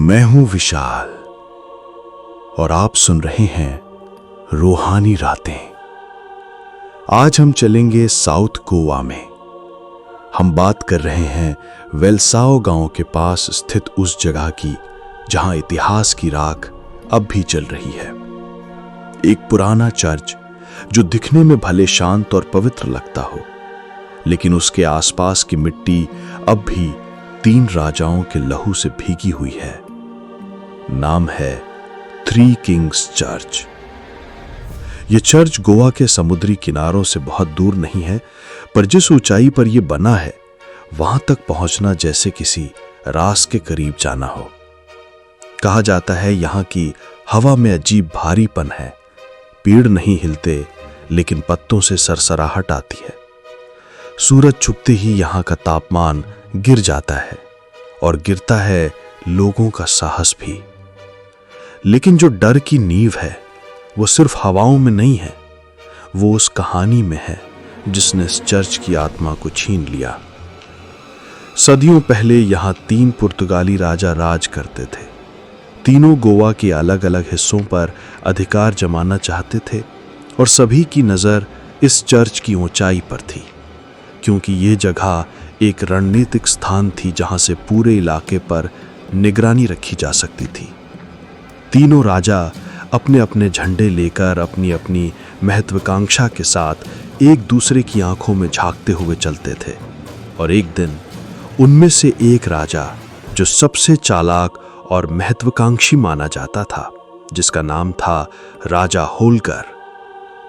मैं हूं विशाल और आप सुन रहे हैं रूहानी रातें। आज हम चलेंगे साउथ गोवा में। हम बात कर रहे हैं वेलसाओ गांव के पास स्थित उस जगह की जहां इतिहास की राख अब भी चल रही है। एक पुराना चर्च जो दिखने में भले शांत और पवित्र लगता हो, लेकिन उसके आसपास की मिट्टी अब भी 3 राजाओं के लहू से भीगी हुई है। नाम है थ्री किंग्स चर्च। यह चर्च गोवा के समुद्री किनारों से बहुत दूर नहीं है, पर जिस ऊंचाई पर यह बना है वहां तक पहुंचना जैसे किसी रास के करीब जाना हो। कहा जाता है यहां की हवा में अजीब भारीपन है। पेड़ नहीं हिलते, लेकिन पत्तों से सरसराहट आती है। सूरज छुपते ही यहां का तापमान गिर जाता है और गिरता है लोगों का साहस भी। लेकिन जो डर की नींव है वो सिर्फ हवाओं में नहीं है, वो उस कहानी में है जिसने इस चर्च की आत्मा को छीन लिया। सदियों पहले यहां 3 पुर्तगाली राजा राज करते थे। तीनों गोवा के अलग अलग हिस्सों पर अधिकार जमाना चाहते थे और सभी की नजर इस चर्च की ऊंचाई पर थी, क्योंकि ये जगह एक रणनीतिक स्थान थी जहां से पूरे इलाके पर निगरानी रखी जा सकती थी। तीनों राजा अपने अपने झंडे लेकर अपनी अपनी महत्वाकांक्षा के साथ एक दूसरे की आंखों में झांकते हुए चलते थे। और एक दिन उनमें से एक राजा, जो सबसे चालाक और महत्वाकांक्षी माना जाता था, जिसका नाम था राजा होल्गर,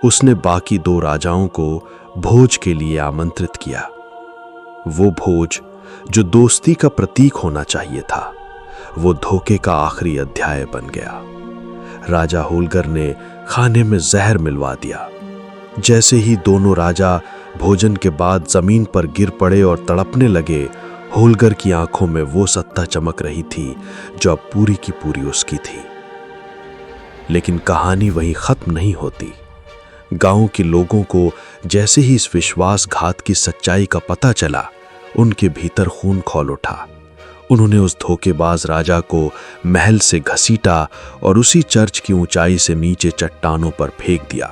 उसने बाकी 2 राजाओं को भोज के लिए आमंत्रित किया। वो भोज जो दोस्ती का प्रतीक होना चाहिए था, वो धोखे का आखिरी अध्याय बन गया। राजा होल्गर ने खाने में जहर मिलवा दिया। जैसे ही दोनों राजा भोजन के बाद जमीन पर गिर पड़े और तड़पने लगे, होल्गर की आंखों में वो सत्ता चमक रही थी जो अब पूरी की पूरी उसकी थी। लेकिन कहानी वहीं खत्म नहीं होती। गांव के लोगों को जैसे ही इस विश्वासघात की सच्चाई का पता चला, उनके भीतर खून खौल उठा। उन्होंने उस धोखेबाज राजा को महल से घसीटा और उसी चर्च की ऊंचाई से नीचे चट्टानों पर फेंक दिया।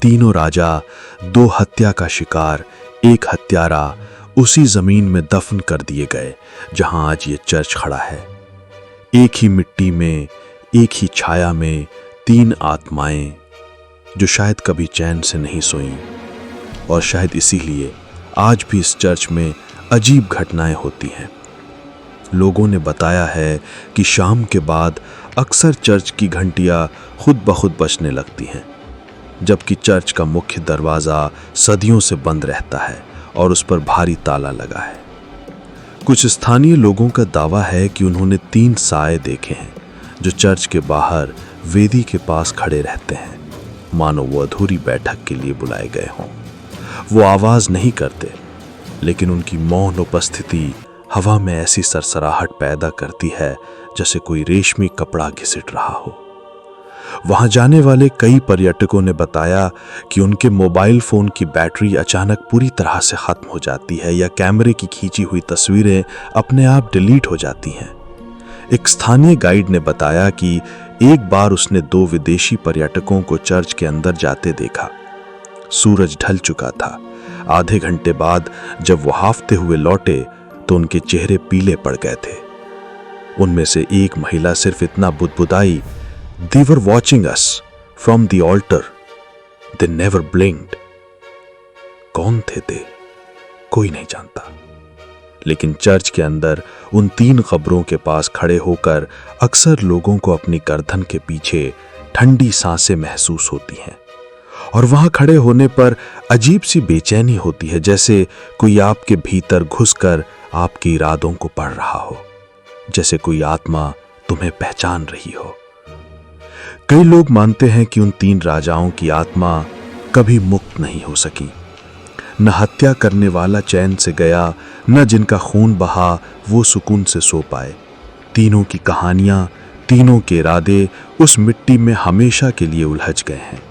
तीनों राजा 2 हत्या का शिकार, एक हत्यारा उसी जमीन में दफन कर दिए गए जहां आज ये चर्च खड़ा है। एक ही मिट्टी में, एक ही छाया में 3 आत्माएं जो शायद कभी चैन से नहीं सोईं। और शायद इसीलिए आज भी इस चर्च में अजीब घटनाएं होती हैं। लोगों ने बताया है कि शाम के बाद अक्सर चर्च की घंटियां खुद ब खुद बजने लगती हैं, जबकि चर्च का मुख्य दरवाज़ा सदियों से बंद रहता है और उस पर भारी ताला लगा है। कुछ स्थानीय लोगों का दावा है कि उन्होंने 3 साए देखे हैं जो चर्च के बाहर वेदी के पास खड़े रहते हैं, मानो वो अधूरी बैठक के लिए बुलाए गए हों। वो आवाज़ नहीं करते, लेकिन उनकी मौन उपस्थिति हवा में ऐसी सरसराहट पैदा करती है जैसे कोई रेशमी कपड़ा घिसट रहा हो। वहां जाने वाले कई पर्यटकों ने बताया कि उनके मोबाइल फोन की बैटरी अचानक पूरी तरह से खत्म हो जाती है या कैमरे की खींची हुई तस्वीरें अपने आप डिलीट हो जाती हैं। एक स्थानीय गाइड ने बताया कि एक बार उसने 2 विदेशी पर्यटकों को चर्च के अंदर जाते देखा। सूरज ढल चुका था। आधे घंटे बाद जब वो हाफते हुए लौटे तो उनके चेहरे पीले पड़ गए थे। उनमें से एक महिला सिर्फ इतना बुदबुदाई, "They were watching us from the altar. They never blinked." कौन थे ते? कोई नहीं जानता। लेकिन चर्च के अंदर उन 3 कब्रों के पास खड़े होकर अक्सर लोगों को अपनी गर्दन के पीछे ठंडी सांसें महसूस होती हैं। और वहां खड़े होने पर अजीब सी बेचैनी होती है, जैसे कोई आपके भीतर घुसकर आपके इरादों को पढ़ रहा हो, जैसे कोई आत्मा तुम्हें पहचान रही हो। कई लोग मानते हैं कि उन 3 राजाओं की आत्मा कभी मुक्त नहीं हो सकी। न हत्या करने वाला चैन से गया, न जिनका खून बहा वो सुकून से सो पाए। तीनों की कहानियां, तीनों के इरादे उस मिट्टी में हमेशा के लिए उलझ गए हैं।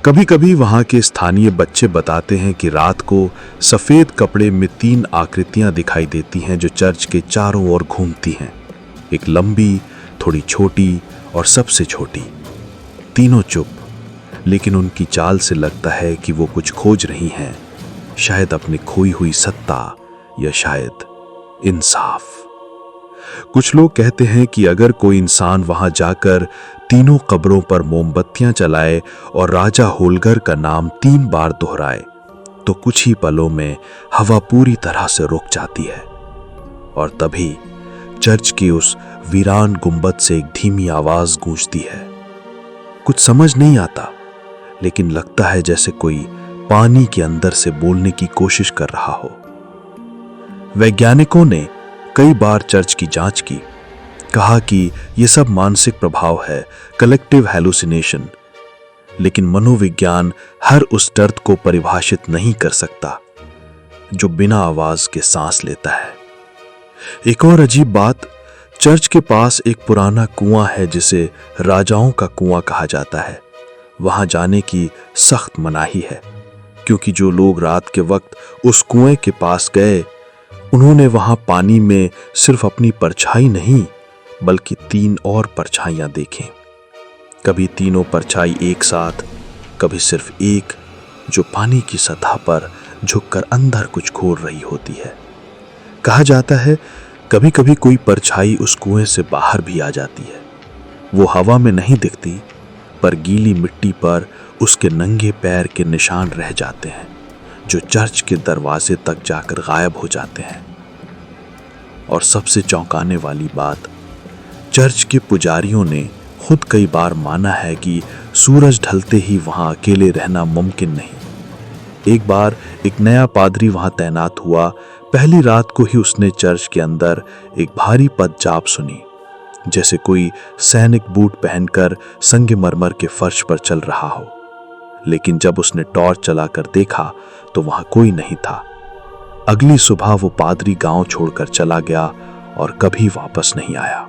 कभी कभी वहां के स्थानीय बच्चे बताते हैं कि रात को सफेद कपड़े में 3 आकृतियां दिखाई देती हैं जो चर्च के चारों ओर घूमती हैं। एक लंबी, थोड़ी छोटी और सबसे छोटी। तीनों चुप, लेकिन उनकी चाल से लगता है कि वो कुछ खोज रही हैं, शायद अपनी खोई हुई सत्ता या शायद इंसाफ। कुछ लोग कहते हैं कि अगर कोई इंसान वहां जाकर तीनों कब्रों पर मोमबत्तियां जलाए और राजा होलगर का नाम 3 बार दोहराए तो कुछ ही पलों में हवा पूरी तरह से रुक जाती है। और तभी चर्च की उस वीरान गुंबद से एक धीमी आवाज गूंजती है। कुछ समझ नहीं आता, लेकिन लगता है जैसे कोई पानी के अंदर से बोलने की कोशिश कर रहा हो। वैज्ञानिकों ने कई बार चर्च की जांच की, कहा कि यह सब मानसिक प्रभाव है, कलेक्टिव हैलुसिनेशन। लेकिन मनोविज्ञान हर उस दर्द को परिभाषित नहीं कर सकता जो बिना आवाज के सांस लेता है। एक और अजीब बात, चर्च के पास एक पुराना कुआं है जिसे राजाओं का कुआं कहा जाता है। वहां जाने की सख्त मनाही है, क्योंकि जो लोग रात के वक्त उस कुएं के पास गए, उन्होंने वहां पानी में सिर्फ अपनी परछाई नहीं बल्कि 3 और परछाइयां देखीं। कभी तीनों परछाई एक साथ, कभी सिर्फ एक, जो पानी की सतह पर झुककर अंदर कुछ घोर रही होती है। कहा जाता है कभी कभी कोई परछाई उस कुएं से बाहर भी आ जाती है। वो हवा में नहीं दिखती, पर गीली मिट्टी पर उसके नंगे पैर के निशान रह जाते हैं, जो चर्च के दरवाजे तक जाकर गायब हो जाते हैं। और सबसे चौंकाने वाली बात, चर्च के पुजारियों ने खुद कई बार माना है कि सूरज ढलते ही वहां अकेले रहना मुमकिन नहीं। एक बार एक नया पादरी वहां तैनात हुआ। पहली रात को ही उसने चर्च के अंदर एक भारी पदचाप सुनी, जैसे कोई सैनिक बूट पहनकर संगमरमर के फर्श पर चल रहा हो। लेकिन जब उसने टॉर्च चलाकर देखा तो वहां कोई नहीं था। अगली सुबह वो पादरी गांव छोड़कर चला गया और कभी वापस नहीं आया।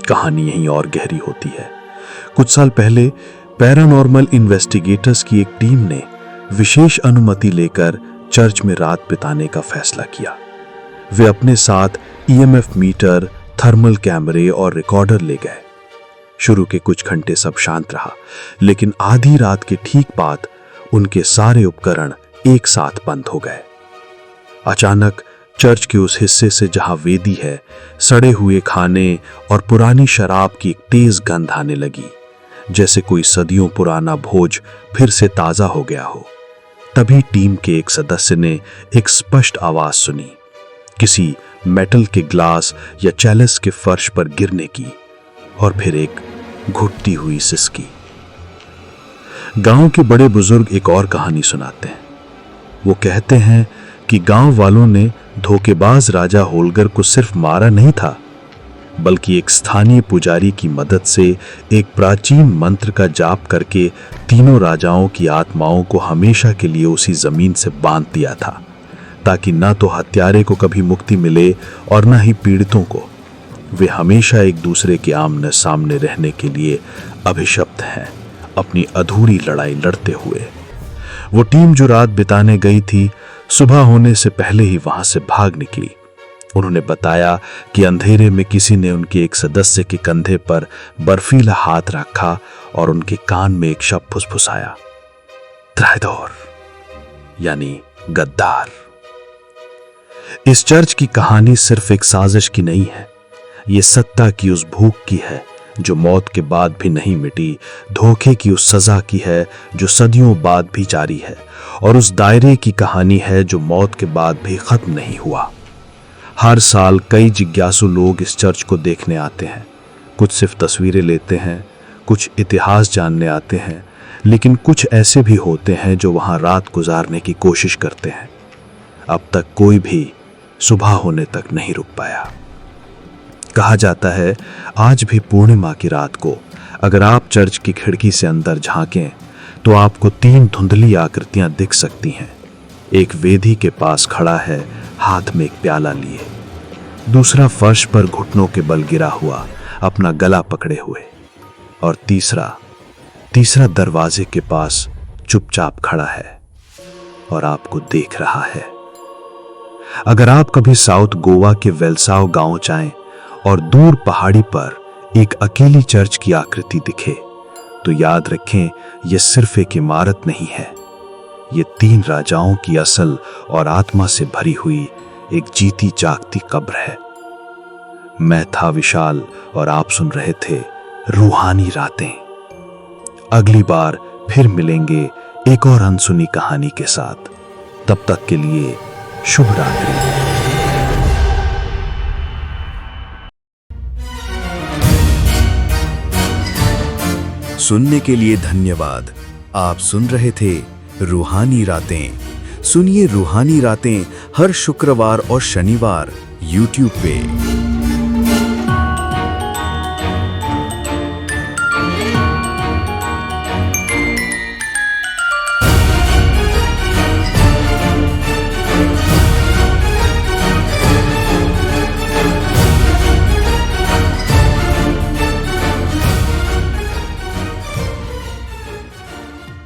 कहानी यहीं और गहरी होती है। कुछ साल पहले पैरानॉर्मल इन्वेस्टिगेटर्स की एक टीम ने विशेष अनुमति लेकर चर्च में रात बिताने का फैसला किया। वे अपने साथ ईएमएफ मीटर, थर्मल कैमरे और रिकॉर्डर ले गए। शुरू के कुछ घंटे सब शांत रहा, लेकिन आधी रात के ठीक बाद उनके सारे उपकरण एक साथ बंद हो गए। अचानक चर्च के उस हिस्से से जहां वेदी है, सड़े हुए खाने और पुरानी शराब की एक तेज गंध आने लगी, जैसे कोई सदियों पुराना भोज फिर से ताजा हो गया हो। तभी टीम के एक सदस्य ने एक स्पष्ट आवाज सुनी, किसी मेटल के ग्लास या चैलिस के फर्श पर गिरने की, और फिर एक घुटती हुई सिसकी। गांव के बड़े बुजुर्ग एक और कहानी सुनाते हैं। वो कहते हैं कि गांव वालों ने धोखेबाज राजा होलगर को सिर्फ मारा नहीं था, बल्कि एक स्थानीय पुजारी की मदद से एक प्राचीन मंत्र का जाप करके तीनों राजाओं की आत्माओं को हमेशा के लिए उसी जमीन से बांध दिया था, ताकि न तो हत्यारे को कभी मुक्ति मिले और न ही पीड़ितों को। वे हमेशा एक दूसरे के आमने सामने रहने के लिए अभिशप्त हैं, अपनी अधूरी लड़ाई लड़ते हुए। वो टीम जो रात बिताने गई थी, सुबह होने से पहले ही वहां से भाग निकली। उन्होंने बताया कि अंधेरे में किसी ने उनके एक सदस्य के कंधे पर बर्फीला हाथ रखा और उनके कान में एक शब्द फुसफुसाया, ट्राइडोर, यानी गद्दार। इस चर्च की कहानी सिर्फ एक साजिश की नहीं है, ये सत्ता की उस भूख की है जो मौत के बाद भी नहीं मिटी, धोखे की उस सजा की है जो सदियों बाद भी जारी है, और उस दायरे की कहानी है जो मौत के बाद भी खत्म नहीं हुआ। हर साल कई जिज्ञासु लोग इस चर्च को देखने आते हैं। कुछ सिर्फ तस्वीरें लेते हैं, कुछ इतिहास जानने आते हैं, लेकिन कुछ ऐसे भी होते हैं जो वहां रात गुजारने की कोशिश करते हैं। अब तक कोई भी सुबह होने तक नहीं रुक पाया। कहा जाता है आज भी पूर्णिमा की रात को अगर आप चर्च की खिड़की से अंदर झांकें तो आपको 3 धुंधली आकृतियां दिख सकती हैं। एक वेदी के पास खड़ा है, हाथ में एक प्याला लिए। दूसरा फर्श पर घुटनों के बल गिरा हुआ, अपना गला पकड़े हुए। और तीसरा दरवाजे के पास चुपचाप खड़ा है और आपको देख रहा है। अगर आप कभी साउथ गोवा के वेलसाव गांव जाएं और दूर पहाड़ी पर एक अकेली चर्च की आकृति दिखे, तो याद रखें यह सिर्फ एक इमारत नहीं है, ये 3 राजाओं की असल और आत्मा से भरी हुई एक जीती जागती कब्र है। मैं था विशाल और आप सुन रहे थे रूहानी रातें। अगली बार फिर मिलेंगे एक और अनसुनी कहानी के साथ। तब तक के लिए शुभ रात्रि। सुनने के लिए धन्यवाद। आप सुन रहे थे रूहानी रातें। सुनिए रूहानी रातें हर शुक्रवार और शनिवार YouTube पे।